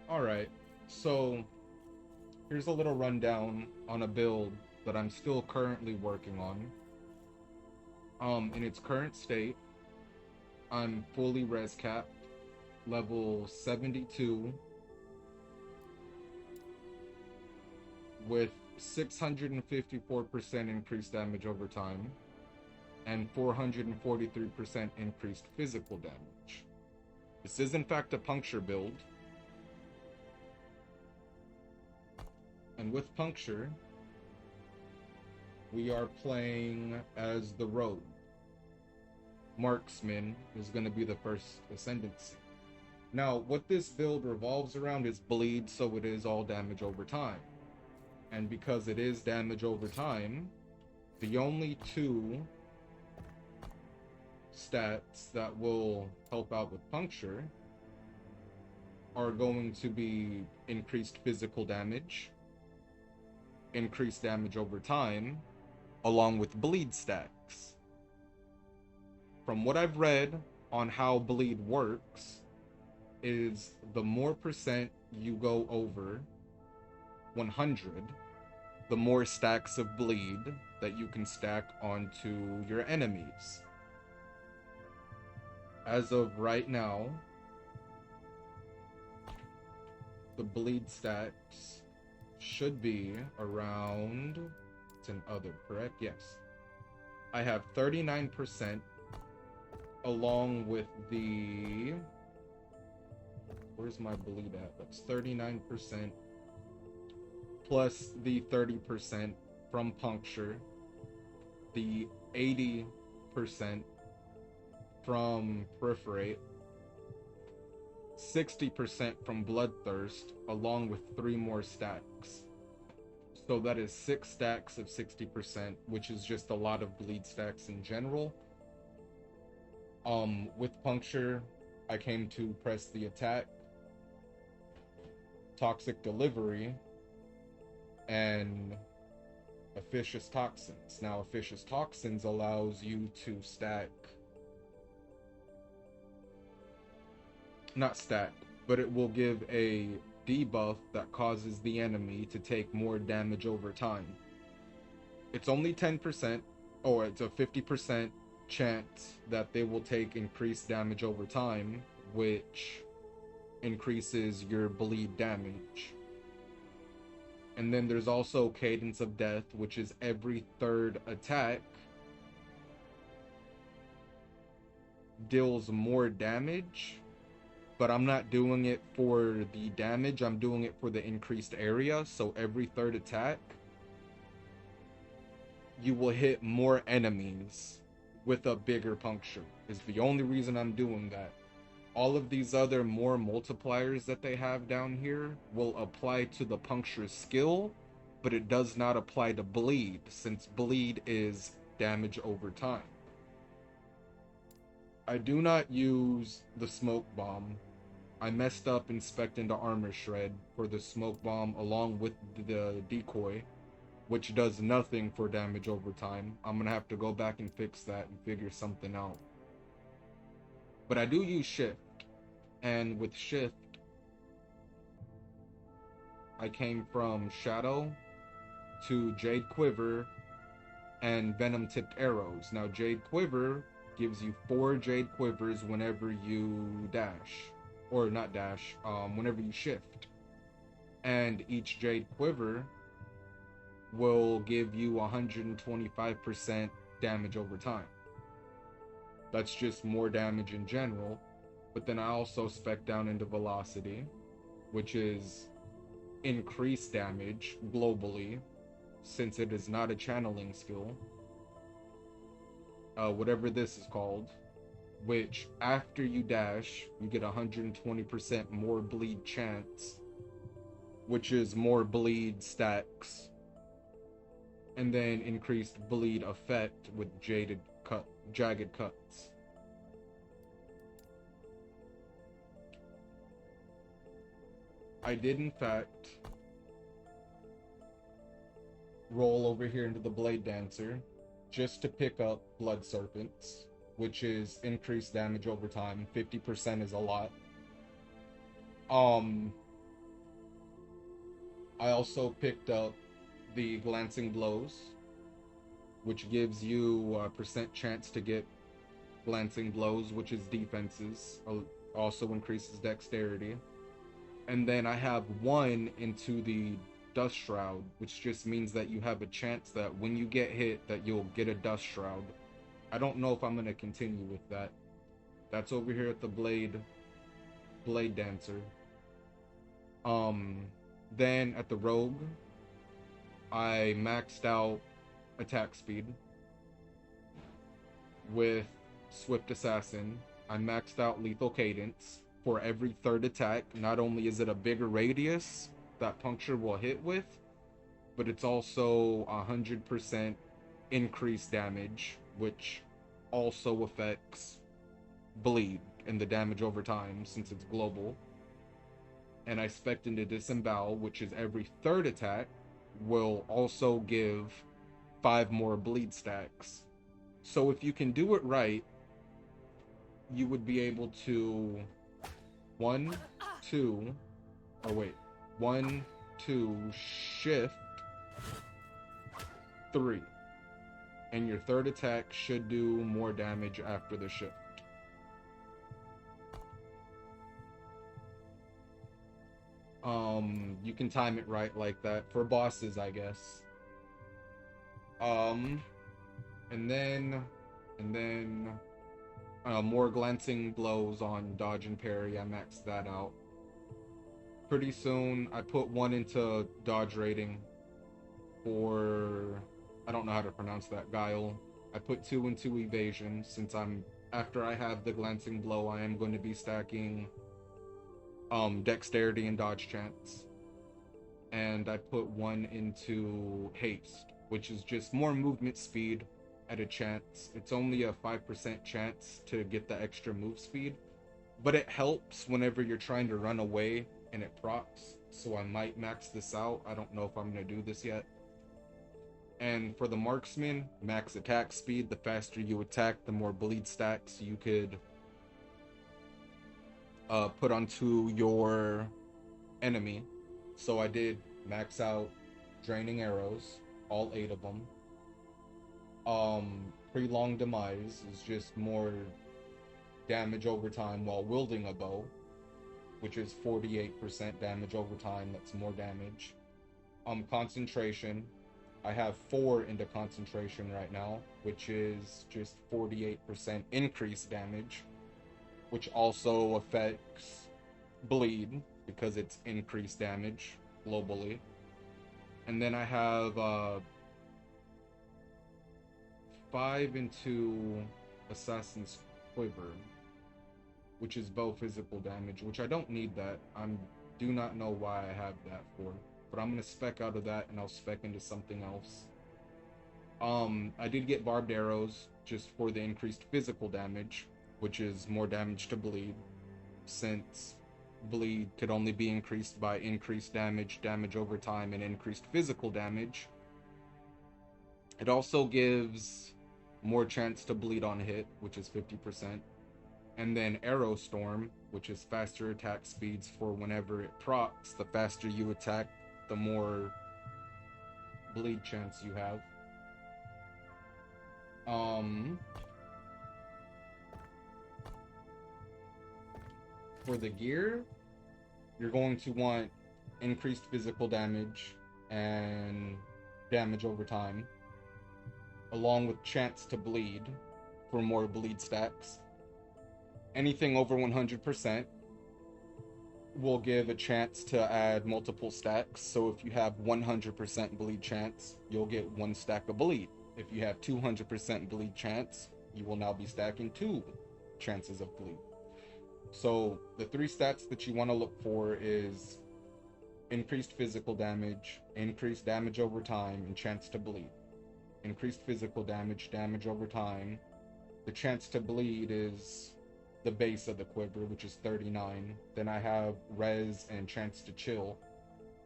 Alright, so here's a little rundown on a build that I'm still currently working on. In its current state, I'm fully res capped, level 72, with 654% increased damage over time, and 443% increased physical damage. This is in fact a puncture build, and with puncture, we are playing as the rogue. Marksman is going to be the first ascendancy. Now, what this build revolves around is bleed, so it is all damage over time. And because it is damage over time, the only two stats that will help out with puncture are going to be increased physical damage, increased damage over time, along with bleed stacks. From what I've read on how bleed works, is the more percent you go over 100, the more stacks of bleed that you can stack onto your enemies. As of right now, the bleed stacks should be around, it's an other, correct? Yes. I have 39% along with the, where's my bleed at? That's 39% plus the 30% from puncture, the 80% from perforate, 60% from bloodthirst, along with 3 more stacks. So that is 6 stacks of 60%, which is just a lot of bleed stacks in general. With puncture, I came to press the attack, toxic delivery, and officious toxins. Now, officious toxins allows you to stack, not stack, but it will give a debuff that causes the enemy to take more damage over time. It's only 10%, or it's a 50% chance that they will take increased damage over time, which increases your bleed damage. And then there's also Cadence of Death, which is every third attack deals more damage, but I'm not doing it for the damage, I'm doing it for the increased area. So every third attack, you will hit more enemies with a bigger puncture, is the only reason I'm doing that. All of these other more multipliers that they have down here will apply to the puncture skill, but it does not apply to bleed, since bleed is damage over time. I do not use the smoke bomb. I messed up inspecting the armor shred for the smoke bomb along with the decoy, which does nothing for damage over time. I'm gonna have to go back and fix that and figure something out. But I do use shift, and with shift, I came from Shadow to Jade Quiver and Venom Tipped Arrows. Now, Jade Quiver gives you 4 Jade Quivers whenever you dash. Or not dash, whenever you shift. And each Jade Quiver will give you 125% damage over time. That's just more damage in general. But then I also spec down into Velocity, which is increased damage globally, since it is not a channeling skill. Whatever this is called, which after you dash, you get 120% more bleed chance, which is more bleed stacks, and then increased bleed effect with jagged cuts. I did in fact roll over here into the Blade Dancer just to pick up Blood Serpents, which is increased damage over time. 50% is a lot. I also picked up the glancing blows, which gives you a percent chance to get glancing blows, which is defenses. Also increases dexterity. And then I have one into the dust shroud, which just means that you have a chance that when you get hit, that you'll get a dust shroud. I don't know if I'm gonna continue with that. That's over here at the blade dancer. Um, then at the rogue, I maxed out attack speed with swift assassin. I maxed out lethal cadence for every third attack. Not only is it a bigger radius that puncture will hit with, but it's also 100% increased damage, which also affects bleed and the damage over time since it's global. And I spec'd into disembowel, which is every third attack will also give 5 more bleed stacks. So if you can do it right, you would be able to 1, 2, oh wait, 1, 2, shift 3. And your third attack should do more damage after the shift. You can time it right like that for bosses, I guess. And then more glancing blows on dodge and parry. I maxed that out. Pretty soon, I put one into dodge rating for, I don't know how to pronounce that, guile. I put 2 into evasion since after I have the glancing blow, I am going to be stacking dexterity and dodge chance. And I put 1 into haste, which is just more movement speed at a chance. It's only a 5% chance to get the extra move speed, but it helps whenever you're trying to run away and it procs. So I might max this out. I don't know if I'm going to do this yet. And for the marksman, max attack speed. The faster you attack, the more bleed stacks you could put onto your enemy. So I did max out draining arrows, all 8 of them. Prolonged demise is just more damage over time while wielding a bow, which is 48% damage over time. That's more damage. Concentration, I have 4 into concentration right now, which is just 48% increased damage, which also affects bleed because it's increased damage globally. And then I have 5 into Assassin's Quiver, which is bow physical damage, which I don't need that. I do not know why I have that for, but I'm gonna spec out of that and I'll spec into something else. I did get barbed arrows just for the increased physical damage, which is more damage to bleed, since bleed could only be increased by increased damage, damage over time, and increased physical damage. It also gives more chance to bleed on hit, which is 50%. And then Arrow Storm, which is faster attack speeds for whenever it procs. The faster you attack, the more bleed chance you have. For the gear, you're going to want increased physical damage and damage over time, along with chance to bleed for more bleed stacks. Anything over 100% will give a chance to add multiple stacks. So if you have 100% bleed chance, you'll get 1 stack of bleed. If you have 200% bleed chance, you will now be stacking 2 chances of bleed. So the 3 stats that you want to look for is increased physical damage, increased damage over time, and chance to bleed. Increased physical damage, damage over time. The chance to bleed is the base of the quiver, which is 39. Then I have res and chance to chill.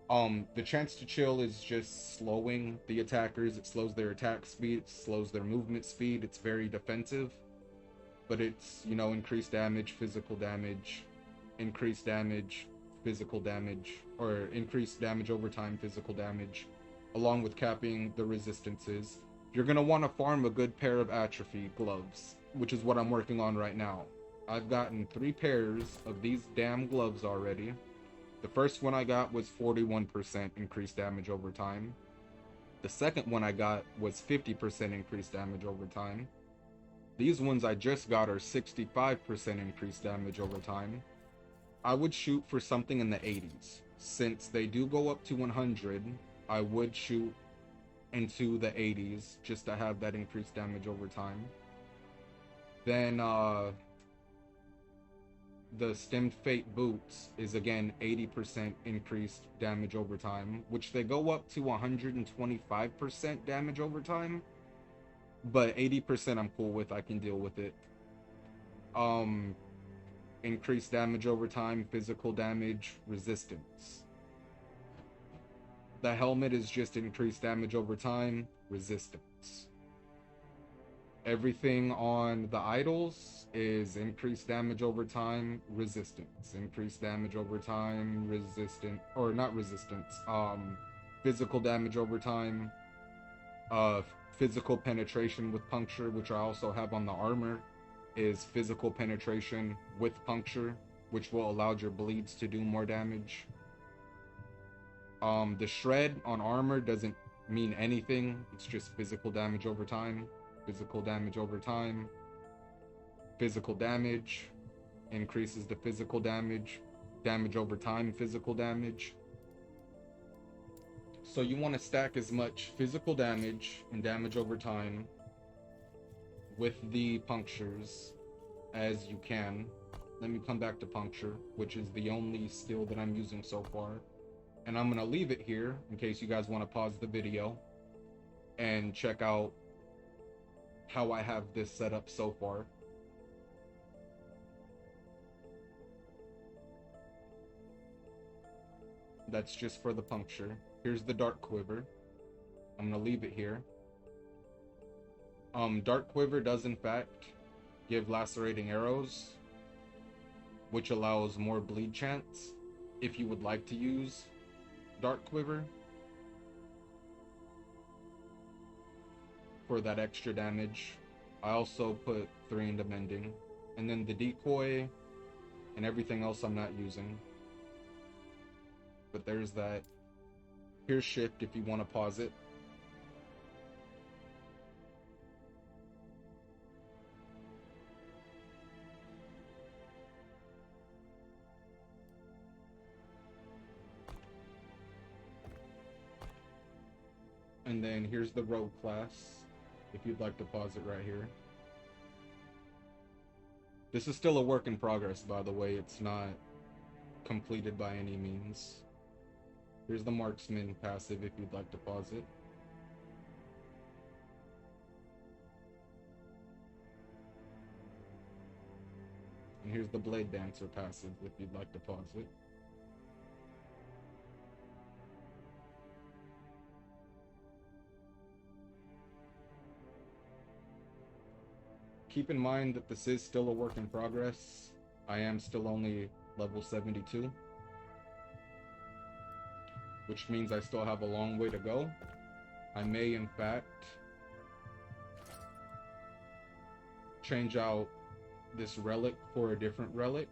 The chance to chill is just slowing the attackers. It slows their attack speed, it slows their movement speed. It's very defensive, but it's, increased damage, physical damage, increased damage physical damage, or increased damage over time physical damage, along with capping the resistances. You're going to want to farm a good pair of atrophy gloves, which is what I'm working on right now. I've gotten 3 pairs of these damn gloves already. The first one I got was 41% increased damage over time. The second one I got was 50% increased damage over time. These ones I just got are 65% increased damage over time. I would shoot for something in the 80s. Since they do go up to 100, I would shoot into the 80s just to have that increased damage over time. Then the Stemmed Fate boots is again 80% increased damage over time, which they go up to 125% damage over time, but 80% I'm cool with. I can deal with it. Increased damage over time, physical damage, resistance. The helmet is just increased damage over time, resistance. Everything on the idols is increased damage over time, resistance. Increased damage over time, resistant, or not resistance, physical damage over time, physical penetration with puncture, which I also have on the armor, is physical penetration with puncture, which will allow your bleeds to do more damage. The shred on armor doesn't mean anything, it's just physical damage over time. Physical damage over time. Physical damage increases the physical damage. Damage over time, physical damage. So you want to stack as much physical damage and damage over time with the punctures as you can. Let me come back to puncture, which is the only skill that I'm using so far. And I'm going to leave it here in case you guys want to pause the video and check out how I have this set up so far. That's just for the puncture. Here's the Dark Quiver. I'm going to leave it here. Dark Quiver does in fact give lacerating arrows, which allows more bleed chance if you would like to use Dark Quiver for that extra damage. I also put 3 into mending, and then the decoy and everything else I'm not using. But there's that. Here's shift if you want to pause it. And then here's the rogue class, if you'd like to pause it right here. This is still a work in progress, by the way. It's not completed by any means. Here's the marksman passive, if you'd like to pause it. And here's the blade dancer passive, if you'd like to pause it. Keep in mind that this is still a work in progress. I am still only level 72, which means I still have a long way to go. I may, in fact, change out this relic for a different relic.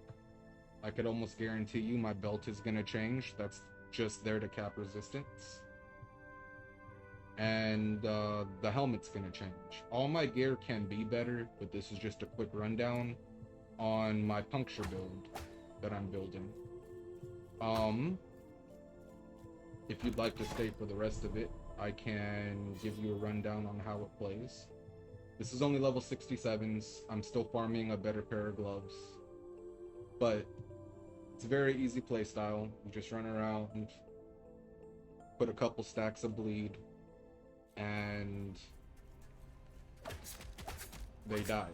I could almost guarantee you my belt is going to change. That's just there to cap resistance. And the helmet's gonna change. All my gear can be better, but this is just a quick rundown on my puncture build that I'm building. If you'd like to stay for the rest of it, I can give you a rundown on how it plays. This is only level 67s. I'm still farming a better pair of gloves, but it's a very easy playstyle. You just run around, put a couple stacks of bleed, and they die.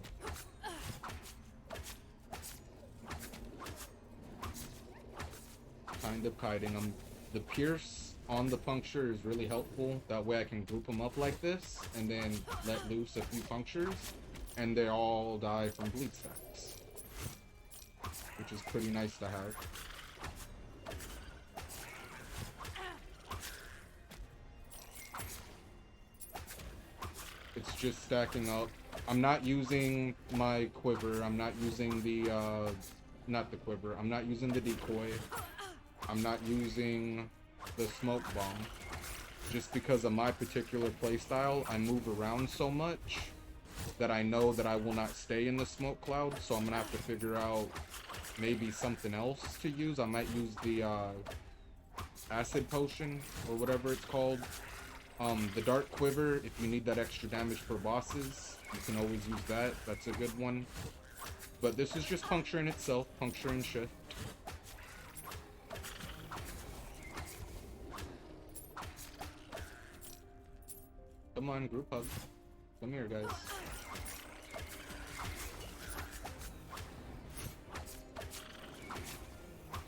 Kind of kiting them. The pierce on the puncture is really helpful. That way I can group them up like this and then let loose a few punctures and they all die from bleed stacks, which is pretty nice to have. just stacking up. I'm not using my quiver. I'm not using the, not the quiver. I'm not using the decoy. I'm not using the smoke bomb. Just because of my particular playstyle, I move around so much that I know that I will not stay in the smoke cloud, so I'm gonna have to figure out maybe something else to use. I might use the acid potion or whatever it's called. The dark quiver, if you need that extra damage for bosses, you can always use that. That's a good one. But this is just Puncture in itself, Puncture and shift. Come on, group hug. Come here, guys.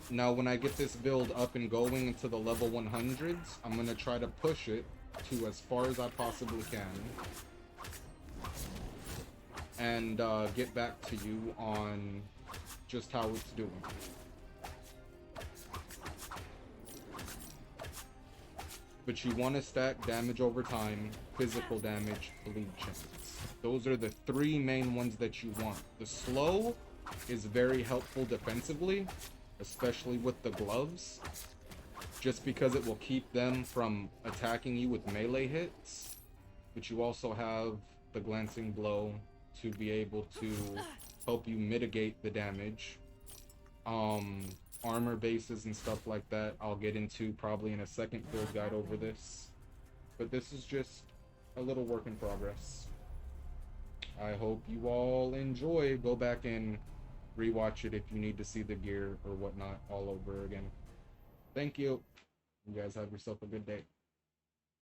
Now, when I get this build up and going into the level 100s, I'm going to try to push it to as far as I possibly can. And get back to you on just how it's doing. But you want to stack damage over time, physical damage, bleed chance. Those are the three main ones that you want. The slow is very helpful defensively, especially with the gloves, just because it will keep them from attacking you with melee hits. But you also have the glancing blow to be able to help you mitigate the damage. Armor bases and stuff like that I'll get into probably in a second build guide over this, but this is just a little work in progress. I hope you all enjoy. Go back and rewatch it if you need to see the gear or whatnot all over again. Thank you. You guys have yourself a good day.